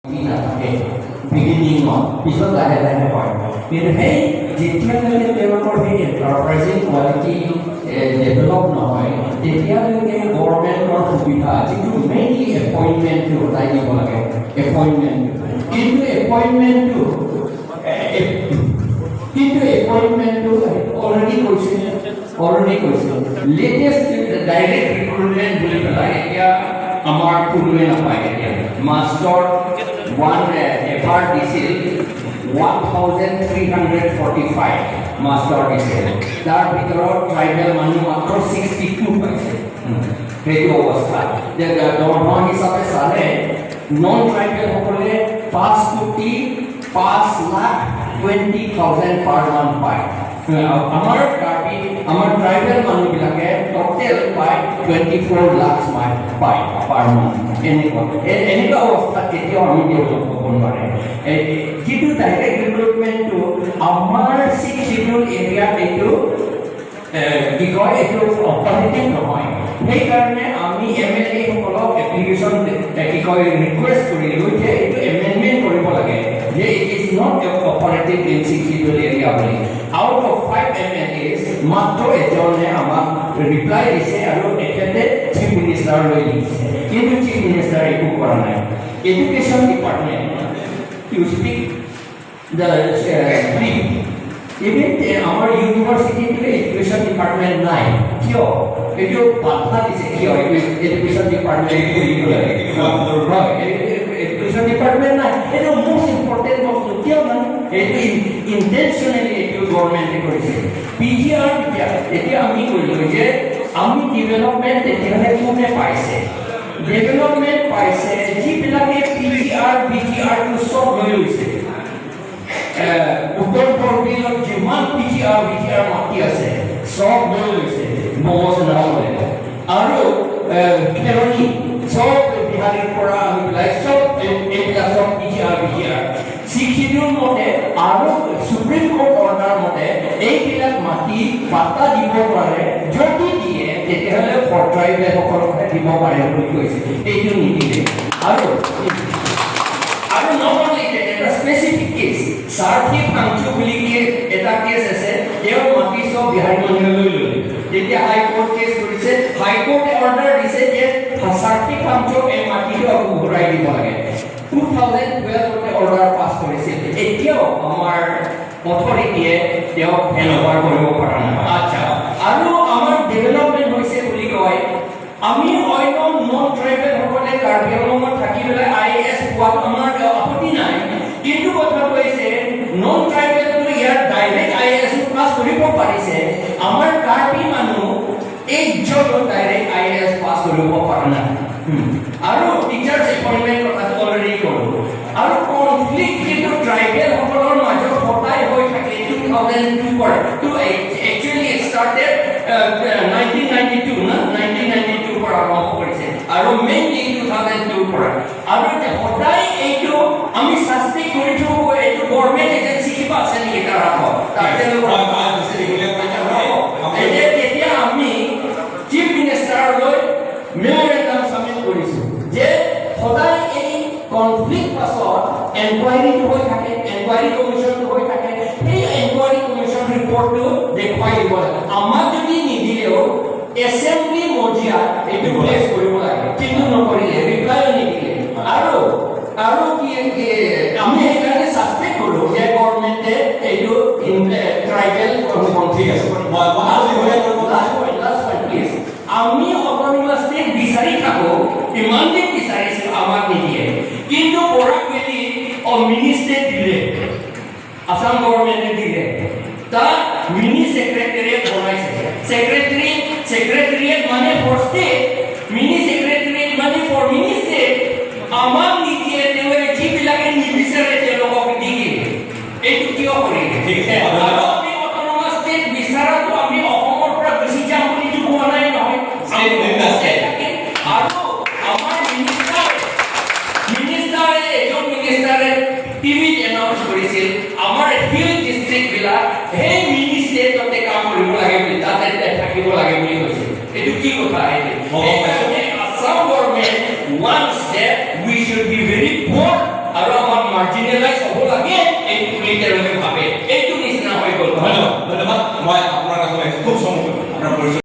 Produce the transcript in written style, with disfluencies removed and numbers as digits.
beginning of people that have point. Hey, the enterprising quality develop now. The government or to mainly appointment to appointment into appointment to already question. Latest direct recruitment will Amar Kulena Master 1 FR diesel 1345 Master diesel. That because tribal money after 62%. Radio was that. The Dorma is a sale. Non-tribal hole pass 5,20,000 per month by. Amar Karbi, Amar tribal money total by 24 lakhs per month. Any of that due to direct recruitment to Amar 6 schedule area into operating নহয় সেইকাৰণে আমি MLA সকলক application request কৰিলো যে এইটো amendment কৰিব লাগে যে it is not operative in 6 schedule area বুলি আউট অফ 5 এমএলএস মাত্ৰ এজনে আমাক ৰিপ্লাই দিছে আৰু এখেতে চিফ মিনিষ্টাৰ লৈ দিছে কিন্তু চিফ মিনিষ্টাৰ একো কৰা নাই education department you speak the brief even our university education department nine kyo ejo patna dise kyo education department education department nine ejo most important of kyo na ejo intentionally ejo government korise pgr etia ami koilo je ami development etia kone paise development paise ji bilake pgr bgr to sob loise উত্তৰ পূৰ্বীয় যিমান PGR মাটি আছে সব লৈ লৈছে মগজ নাওলে আৰু কেৰণি সব বিহাৰীৰ পৰা আমি পেলাই সব এইবিলাক সব পিজিআৰ শিক্ষিতৰ মতে আৰু সুপ্ৰিম কোৰ্ট অৰ্ডাৰ মতে এইবিলাক মাটি পাতা দিব পাৰে যদি দিয়ে তেতিয়াহ'লে ফৰ্ট্ৰাইবে সকলক দিব পাৰে বুলি কৈছে এইটো নিদিলে আৰু not only that, a specific case. Sarthi Phangcho বুলি এটা কেস আছে এও মাটি সব বিহাৰী মানুহে লৈ ললে যেতিয়া হাই কোৰ্ট কেস কৰিছে হাই কোৰ্টে অৰ্ডাৰ দিছে যে সাৰ্থী পাঞ্চো এই মাটিটো আকৌ ঘূৰাই দিব লাগে 2012 তে অৰ্ডাৰ পাছ কৰিছে এতিয়াও আমাৰ অথৰিটিয়ে তেওঁ হেনভাৰ কৰিব পৰা নাই আচ্ছা আৰু আমাৰ ডেভেলপমেন্ট হৈছে বুলি কয় আমি অন্য নন ট্ৰাইবেল সকলে কাৰ্বি আংলঙত থাকি পেলাই আইএএছ পোৱাত আমাৰ আপত্তি নাই কিন্তু কথা কৈছে নন ট্ৰাইবেল ইয়াৰ ডাইৰেক্ট আইএএছ পাছ কৰিব পাৰিছে আমাৰ কাৰ্বি মানুহ এই জব ডাইৰেক্ট আইএএছ পাছ কৰিব পৰা নাই আৰু টিচাৰ্ছ এপইণ্টমেণ্ট কথাটো অলৰেডি ক'লো আৰু কনফ্লিক্ট কিন্তু ট্ৰাইবেল সকলৰ মাজত সদায় হৈ থাকে 2002 পৰা টু একচুৱেলি ইট ষ্টাৰ্টেড 1992 না 1992 পৰা আৰম্ভ কৰিছে আৰু মেইনলি 2002 পৰা আৰু সদায় এইটো আমি শাস্তি কৰি থাকো এইটো গভৰ্ণমেণ্ট এজেন্সি কিবা আছে নেকি তাৰ আগত তেতিয়া আমি চিফ মিনিষ্টাৰলৈ মেমৰেণ্ডাম সাবমিট কৰিছো যে সদায় এই কনফ্লিক্ট পাছত এনকুৱাইৰিটো হৈ থাকে এনকুৱাইৰি কমিশ্যনটো হৈ থাকে এই এনকুৱাইৰি কমিশ্যন ৰিপৰ্টটো দেখুৱাই দিব লাগে আমাক যদি নিদিলেও এছেম্বলি মজিয়া এইটো প্লেচ কৰিব লাগে কিন্তু নকৰিলে ৰিপ্লাই নিদিলে আৰু কি আমি সেইকাৰণে সাসপেক্ট কৰো যে গভৰ্ণমেণ্টে এইটো ট্ৰাইবেল কনফ্লিক্ট আছে আমি অটোনমাস ষ্টেট বিচাৰি থাকো ইমান দিন বিচাৰিছো আমাক নিদিয়ে কিন্তু বৰাক ভেলী মিনি ষ্টেট দিলে আসাম গভৰ্ণমেণ্টে দিলে তাত মিনি সেক্ৰেটাৰিয়েট বনাইছে সেক্ৰেটাৰিয়েট মানে ফৰ ষ্টেট মিনি সেক্ৰেটাৰিয়েট মানে ফৰ মিনি ষ্টেট আমাক নিদিয়ে তেওঁ যিবিলাকে নিবিচাৰে তেওঁলোকক দি দিয়ে এইটো কিয় কৰিলে ঠিক আছে আমি অটোনমাস ষ্টেট বিচাৰাটো আমি অসমৰ পৰা গুচি যাম বুলি কোৱা নাই নহয় আৰু আমাৰ মিনিষ্টাৰে এজন মিনিষ্টাৰে টিভিত এনাউন্স কৰিছিল আমাৰ হিল ডিষ্ট্ৰিক্ট বিলাক সেই মিনি ষ্টেটতে কাম কৰিব লাগে বুলি তাতে থাকিব লাগে বুলি কৈছিল এইটো কি কথা Assam government wants that we should be very poor হ'ব লাগে এইটো বুলি তেওঁলোকে ভাবে এইটো নিচিনা হৈ গ'ল হয়